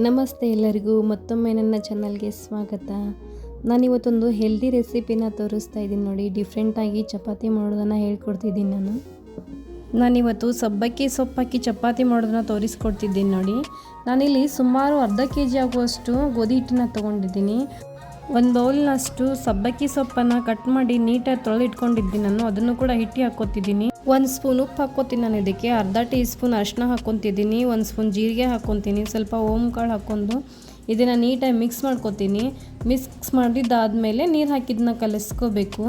ನಮಸ್ತೆ ಎಲ್ಲರಿಗೂ ಮತ್ತೊಮ್ಮೆ ನನ್ನ ಚಾನಲ್ಗೆ ಸ್ವಾಗತ. ನಾನಿವತ್ತೊಂದು ಹೆಲ್ದಿ ರೆಸಿಪಿನ ತೋರಿಸ್ತಾ ಇದ್ದೀನಿ ನೋಡಿ. ಡಿಫ್ರೆಂಟಾಗಿ ಚಪಾತಿ ಮಾಡೋದನ್ನು ಹೇಳ್ಕೊಡ್ತಿದ್ದೀನಿ. ನಾನಿವತ್ತು ಸಬ್ಬಕ್ಕಿ ಸೊಪ್ಪಾಕಿ ಚಪಾತಿ ಮಾಡೋದನ್ನು ತೋರಿಸ್ಕೊಡ್ತಿದ್ದೀನಿ ನೋಡಿ. ನಾನಿಲ್ಲಿ ಸುಮಾರು ಅರ್ಧ kg ಆಗುವಷ್ಟು ಗೋಧಿ ಹಿಟ್ಟನ್ನು ತೊಗೊಂಡಿದ್ದೀನಿ. ಒಂದು ಬೌಲ್ನಷ್ಟು ಸಬ್ಬಕ್ಕಿ ಸೊಪ್ಪನ್ನು ಕಟ್ ಮಾಡಿ ನೀಟಾಗಿ ತೊಳೆದಿಟ್ಕೊಂಡಿದ್ದೀನಿ ನಾನು. ಅದನ್ನು ಕೂಡ ಹಿಟ್ಟಿಗೆ ಹಾಕ್ಕೊತಿದ್ದೀನಿ. 1 ಸ್ಪೂನ್ ಉಪ್ಪು ಹಾಕ್ಕೊತೀನಿ ನಾನು. ಇದಕ್ಕೆ ಅರ್ಧ ಟೀ ಸ್ಪೂನ್ ಅರಿಶಿನ ಹಾಕ್ಕೊತಿದ್ದೀನಿ. 1 ಸ್ಪೂನ್ ಜೀರಿಗೆ ಹಾಕ್ಕೊತೀನಿ. ಸ್ವಲ್ಪ ಓಮ್ ಕಾಳು ಹಾಕ್ಕೊಂಡು ಇದನ್ನು ನೀಟಾಗಿ ಮಿಕ್ಸ್ ಮಾಡ್ಕೊತೀನಿ. ಮಿಕ್ಸ್ ಮಾಡಿದ್ದಾದಮೇಲೆ ನೀರು ಹಾಕಿದ್ದನ್ನ ಕಲಿಸ್ಕೋಬೇಕು.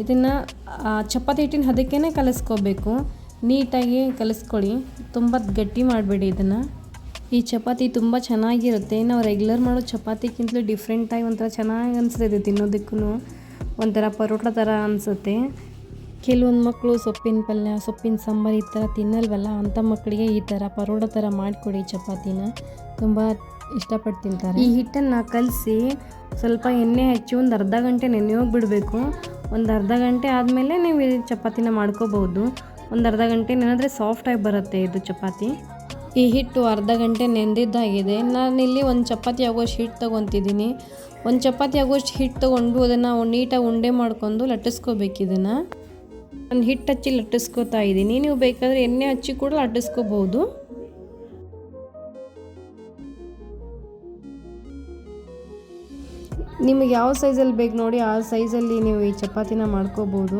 ಇದನ್ನು ಚಪಾತಿ ಹಿಟ್ಟಿನ ಹದಕ್ಕೇ ಕಲಿಸ್ಕೋಬೇಕು. ನೀಟಾಗಿ ಕಲಿಸ್ಕೊಳ್ಳಿ, ತುಂಬ ಗಟ್ಟಿ ಮಾಡಬೇಡಿ ಇದನ್ನು. ಈ ಚಪಾತಿ ತುಂಬ ಚೆನ್ನಾಗಿರುತ್ತೆ. ನಾವು ರೆಗ್ಯುಲರ್ ಮಾಡೋ ಚಪಾತಿಗಿಂತಲೂ ಡಿಫ್ರೆಂಟಾಗಿ ಒಂಥರ ಚೆನ್ನಾಗಿ ಅನಿಸುತ್ತೆ. ಇದು ತಿನ್ನೋದಕ್ಕೂ ಒಂಥರ ಪರೋಟ ಥರ ಅನಿಸುತ್ತೆ. ಕೆಲವೊಂದು ಮಕ್ಕಳು ಸೊಪ್ಪಿನ ಪಲ್ಯ, ಸೊಪ್ಪಿನ ಸಾಂಬಾರು ಈ ಥರ ತಿನ್ನಲ್ವಲ್ಲ, ಅಂಥ ಮಕ್ಕಳಿಗೆ ಈ ಥರ ಪರೋಟ ಥರ ಮಾಡಿಕೊಡಿ. ಚಪಾತಿನ ತುಂಬ ಇಷ್ಟಪಟ್ಟು ತಿಂತಾರೆ. ಈ ಹಿಟ್ಟನ್ನು ಕಲಸಿ ಸ್ವಲ್ಪ ಎಣ್ಣೆ ಹಚ್ಚಿ ಒಂದು ಅರ್ಧ ಗಂಟೆ ನೆನೆಯೋಗಿ ಬಿಡಬೇಕು. ಒಂದು ಅರ್ಧ ಗಂಟೆ ಆದಮೇಲೆ ನೀವು ಈ ಚಪಾತಿನ ಮಾಡ್ಕೋಬೋದು. ಒಂದು ಅರ್ಧ ಗಂಟೆ ನೆನೆದ್ರೆ ಸಾಫ್ಟಾಗಿ ಬರುತ್ತೆ ಇದು ಚಪಾತಿ. ಈ ಹಿಟ್ಟು ಅರ್ಧ ಗಂಟೆ ನೆಂದಿದ್ದಾಗಿದೆ. ನಾನಿಲ್ಲಿ ಒಂದು ಚಪಾತಿ ಆಗೋಷ್ಟು ಹಿಟ್ಟು ತೊಗೊತಿದ್ದೀನಿ. ಒಂದು ಚಪಾತಿ ಆಗೋಷ್ಟು ಹಿಟ್ಟು ತೊಗೊಂಡು ಅದನ್ನು ನೀಟಾಗಿ ಉಂಡೆ ಮಾಡ್ಕೊಂಡು ಲಟ್ಟಿಸ್ಕೋಬೇಕು. ಇದನ್ನು ನಾನು ಹಿಟ್ಟು ಹಚ್ಚಿ ಲಟ್ಟಿಸ್ಕೋತಾ ಇದ್ದೀನಿ. ನೀವು ಬೇಕಾದರೆ ಎಣ್ಣೆ ಹಚ್ಚಿ ಕೂಡ ಲಟ್ಟಿಸ್ಕೋಬೋದು. ನಿಮಗೆ ಯಾವ ಸೈಜಲ್ಲಿ ಬೇಕು ನೋಡಿ ಆ ಸೈಜಲ್ಲಿ ನೀವು ಈ ಚಪಾತಿನ ಮಾಡ್ಕೋಬೋದು.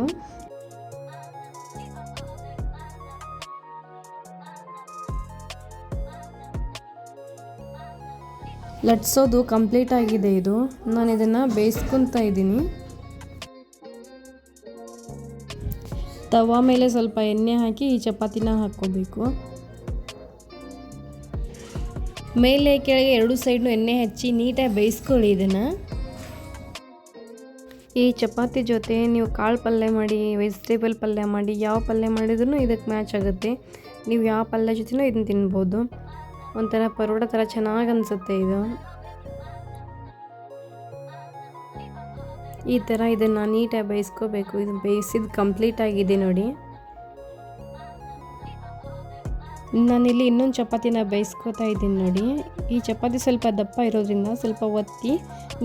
ಲಟ್ಸೋದು ಕಂಪ್ಲೀಟ್ ಆಗಿದೆ. ಇದು ನಾನು ಇದನ್ನು ಬೇಯಿಸ್ಕೊತಾ ಇದ್ದೀನಿ. ತವಾ ಮೇಲೆ ಸ್ವಲ್ಪ ಎಣ್ಣೆ ಹಾಕಿ ಈ ಚಪಾತಿನ ಹಾಕ್ಕೋಬೇಕು. ಮೇಲೆ ಕೆಳಗೆ ಎರಡು ಸೈಡ್ನು ಎಣ್ಣೆ ಹಚ್ಚಿ ನೀಟಾಗಿ ಬೇಯಿಸ್ಕೊಳ್ಳಿ ಇದನ್ನು. ಈ ಚಪಾತಿ ಜೊತೆ ನೀವು ಕಾಳು ಪಲ್ಯ ಮಾಡಿ, ವೆಜಿಟೇಬಲ್ ಪಲ್ಯ ಮಾಡಿ, ಯಾವ ಪಲ್ಯ ಮಾಡಿದ್ರೂ ಇದಕ್ಕೆ ಮ್ಯಾಚ್ ಆಗುತ್ತೆ. ನೀವು ಯಾವ ಪಲ್ಯ ಜೊತೆನೂ ಇದನ್ನು ತಿನ್ಬೋದು. ಒಂಥರ ಪರೋಟ ಥರ ಚೆನ್ನಾಗಿ ಅನಿಸುತ್ತೆ ಇದು. ಈ ಥರ ಇದನ್ನು ನೀಟಾಗಿ ಬೇಯಿಸ್ಕೋಬೇಕು. ಇದು ಬೇಯಿಸಿದ್ದು ಕಂಪ್ಲೀಟ್ ಆಗಿದೆ ನೋಡಿ. ನಾನಿಲ್ಲಿ ಇನ್ನೊಂದು ಚಪಾತಿನ ಬೇಯಿಸ್ಕೋತಾ ಇದ್ದೀನಿ ನೋಡಿ. ಈ ಚಪಾತಿ ಸ್ವಲ್ಪ ದಪ್ಪ ಇರೋದ್ರಿಂದ ಸ್ವಲ್ಪ ಒತ್ತಿ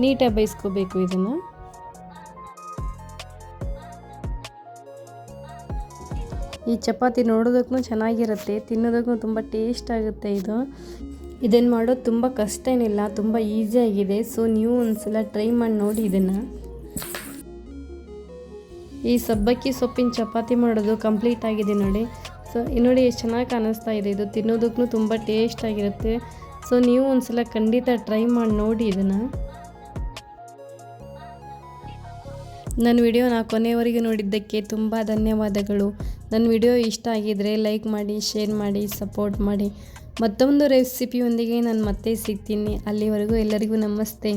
ನೀಟಾಗಿ ಬೇಯಿಸ್ಕೋಬೇಕು ಇದನ್ನು. ಈ ಚಪಾತಿ ನೋಡೋದಕ್ಕೂ ಚೆನ್ನಾಗಿರುತ್ತೆ, ತಿನ್ನೋದಕ್ಕೂ ತುಂಬ ಟೇಸ್ಟ್ ಆಗುತ್ತೆ. ಇದನ್ನು ಮಾಡೋದು ತುಂಬ ಕಷ್ಟ ಏನಿಲ್ಲ, ತುಂಬ ಈಸಿಯಾಗಿದೆ. ಸೊ ನೀವು ಒಂದ್ಸಲ ಟ್ರೈ ಮಾಡಿ ನೋಡಿ ಇದನ್ನು. ಈ ಸಬ್ಬಕ್ಕಿ ಸೊಪ್ಪಿನ ಚಪಾತಿ ಮಾಡೋದು ಕಂಪ್ಲೀಟ್ ಆಗಿದೆ ನೋಡಿ. ಸೊ ನೋಡಿ ಎಷ್ಟು ಚೆನ್ನಾಗಿ ಕಾಣಿಸ್ತಾ ಇದೆ. ಇದು ತಿನ್ನೋದಕ್ಕೂ ತುಂಬ ಟೇಸ್ಟ್ ಆಗಿರುತ್ತೆ. ಸೊ ನೀವು ಒಂದ್ಸಲ ಖಂಡಿತ ಟ್ರೈ ಮಾಡಿ ನೋಡಿ ಇದನ್ನು. ನನ್ನ ವಿಡಿಯೋನ ಕೊನೆಯವರೆಗೆ ನೋಡಿದ್ದಕ್ಕೆ ತುಂಬ ಧನ್ಯವಾದಗಳು. ನನ್ನ ವಿಡಿಯೋ ಇಷ್ಟ ಆಗಿದರೆ ಲೈಕ್ ಮಾಡಿ, ಶೇರ್ ಮಾಡಿ, ಸಪೋರ್ಟ್ ಮಾಡಿ. ಮತ್ತೊಂದು ರೆಸಿಪಿಯೊಂದಿಗೆ ನಾನು ಮತ್ತೆ ಸಿಗ್ತೀನಿ. ಅಲ್ಲಿವರೆಗೂ ಎಲ್ಲರಿಗೂ ನಮಸ್ತೆ.